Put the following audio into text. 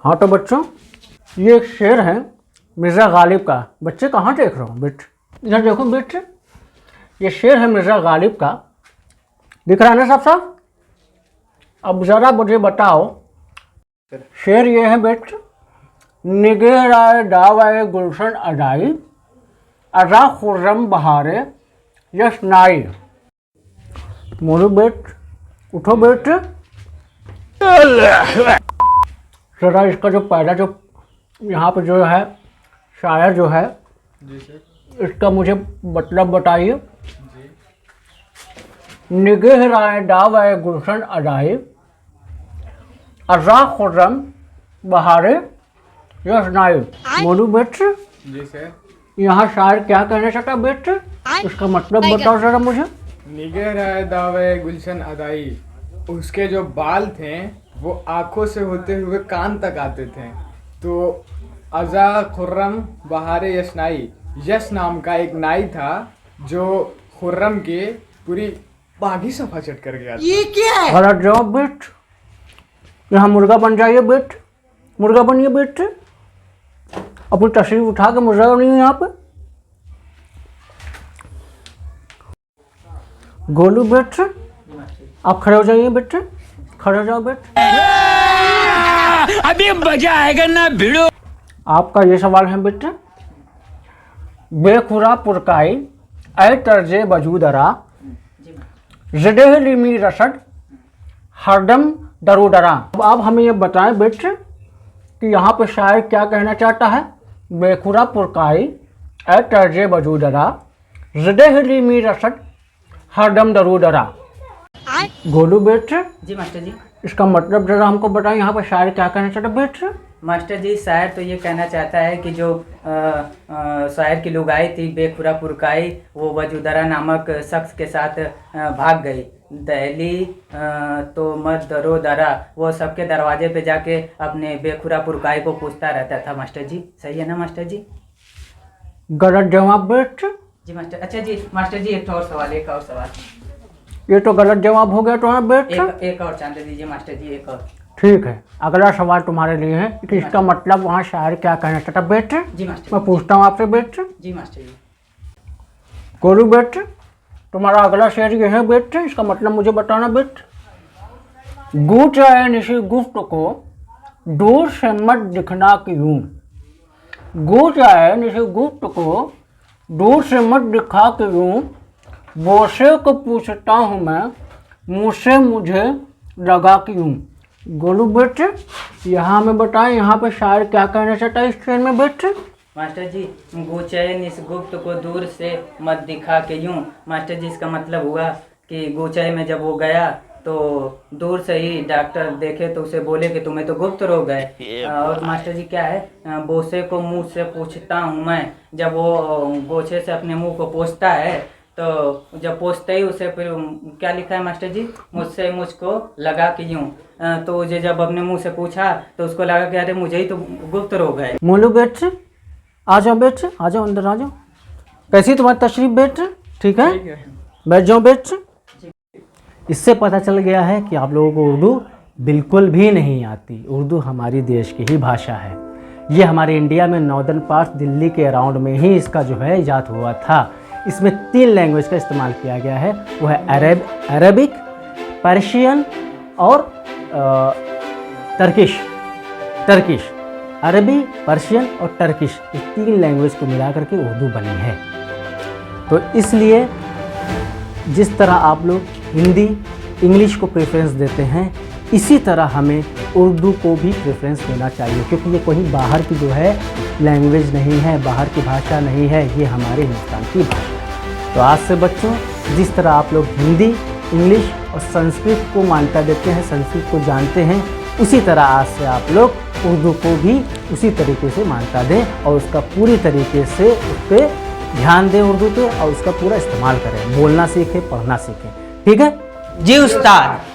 हाँ तो बच्चों, ये एक शेर है मिर्ज़ा गालिब का। बच्चे कहाँ देख रहे हो बेटे? इधर देखो बेटे, ये शेर है मिर्ज़ा गालिब का। दिख रहा है ना साहब साहब? अब ज़रा मुझे बताओ, शेर ये है बेटे, निगह राय दावाए गुलशन अदाई, अज़ा खुर्रम बहारे यशनाई। मोरू बेट, उठो बेट। जरा इसका जो पहला जो यहाँ पे जो है शायर जो है जी सर, इसका मुझे मतलब बताइए। निगह राय दावाए गुलशन अदाई, अज़ा खुर्रम बहारे यशनाई। मोरू बेट, जी सर। यहाँ शायर क्या कहना चाहता बेट? इसका मतलब बताओ जरा मुझे। निगह राय दावे गुलशन अदाई, उसके जो बाल थे वो आंखों से होते हुए कान तक आते थे। तो अज़ा खुर्रम बहारे यशनाई, यश नाम का एक नाई था जो खुर्रम के पूरी बागी सफा चट कर गया था। गलत जवाब बेट। यहाँ मुर्गा बन जाइए बेट, मुर्गा बनिए बेट। अपनी तस्वीर उठा के मुर्गा बनिए यहाँ पे। गोलू बेट, आप खड़े हो जाइए बेटे, खड़े हो जाओ बेट। अभी मजा आएगा ना भिड़ो। आपका ये सवाल है बेटे, बेखुरा पुरकाई ऐ तर्जे वजूदरा, ज़देह लिमी रसद हरदम दरूदरा। अब आप हमें ये बताएं बेटे कि यहाँ पे शायर क्या कहना चाहता है। बेखुरा पुरकाई ऐ तर्जे वजूदरा, ज़देह लिमी रसद हरदम दरूदरा। गोलू बेटे, जी मास्टर जी। इसका मतलब जरा हमको बताएं, यहाँ पे शायर क्या कहना चाहता है बेटे? मास्टर जी, शायर तो ये कहना चाहता है कि जो शायर की लुगाई थी बेखुरा पुरकाई, वो वजूदरा नामक शख्स के साथ भाग गई। दहली तो मत दरो दरा, वो सबके दरवाजे पे जाके अपने बेखुरा पुरकाई को पूछता रहता था। मास्टर जी सही है ना मास्टर जी? गलत जवाब बेटे। जी मास्टर। अच्छा जी मास्टर जी, एक और सवाल, एक और सवाल। ये तो गलत जवाब हो गया तुम्हारा बेटे। एक और चांद दीजिए मास्टर जी, एक और। ठीक है, अगला सवाल तुम्हारे लिए है कि इसका मतलब वहाँ शायर क्या कहना चाहता बेटे। जी मास्टर। मैं पूछता हूँ आपसे बेटे। जी मास्टर जी। गोलू बेटे, तुम्हारा अगला शेर ये है बेटे, इसका मतलब मुझे बताना बेटे। गूंच आए निशी गुफ्त को दूर से मत दिखना क्यों, गूंच आए निशी गुफ्त को दूर से मत दिखा क्यों, बोसे को पूछता हूँ मैं मुझसे मुझे लगा क्यों। गोलू बेटे, यहाँ में बताएं, यहाँ पे शायर क्या कहना चाहता है इस शेर में बेटे? मास्टर जी, गोचय इस गुप्त को दूर से मत दिखा के यूं। मास्टर जी, इसका मतलब हुआ कि गोचय में जब वो गया तो दूर से ही डॉक्टर देखे तो उसे बोले कि तुम्हें तो गुप्त रोग है। और मास्टर जी क्या है, बोसे को मुंह से पूछता हूँ मैं, जब वो गोचे से अपने मुंह को पोंछता है तो जब पोंछते ही उसे फिर क्या लिखा है मास्टर जी, मुझसे मुझको लगा कि यूं। तो उसे जब अपने मुंह से पूछा तो उसको लगा कि अरे मुझे ही तो गुप्त रोग है। मोलू बेटे, आ जाओ बेटे, आ जाओ अंदर आ जाओ। कैसी तुम्हारी तशरीफ बेटे? ठीक है, बैठ जाओ बेटे। इससे पता चल गया है कि आप लोगों को उर्दू बिल्कुल भी नहीं आती। उर्दू हमारी देश की ही भाषा है। ये हमारे इंडिया में नॉर्दर्न पार्ट दिल्ली के अराउंड में ही इसका जो है ईजाद हुआ था। इसमें 3 लैंग्वेज का इस्तेमाल किया गया है, वो है अरबिक, पर्शियन और टर्किश। अरबी, पर्शियन और टर्किश, इस 3 लैंग्वेज को मिला करके उर्दू बनी है। तो इसलिए जिस तरह आप लोग हिंदी, इंग्लिश को प्रेफरेंस देते हैं, इसी तरह हमें उर्दू को भी प्रेफरेंस देना चाहिए, क्योंकि ये कोई बाहर की जो है लैंग्वेज नहीं है, बाहर की भाषा नहीं है, ये हमारे हिंदुस्तान की भाषा है। तो आज से बच्चों, जिस तरह आप लोग हिंदी, इंग्लिश और संस्कृत को मान्यता देते हैं, संस्कृत को जानते हैं, उसी तरह आज से आप लोग उर्दू को भी उसी तरीके से मान्यता दें और उसका पूरी तरीके से उस पर ध्यान दें उर्दू पे, और उसका पूरा इस्तेमाल करें, बोलना सीखें, पढ़ना सीखें। ठीक है जी उस्ताद।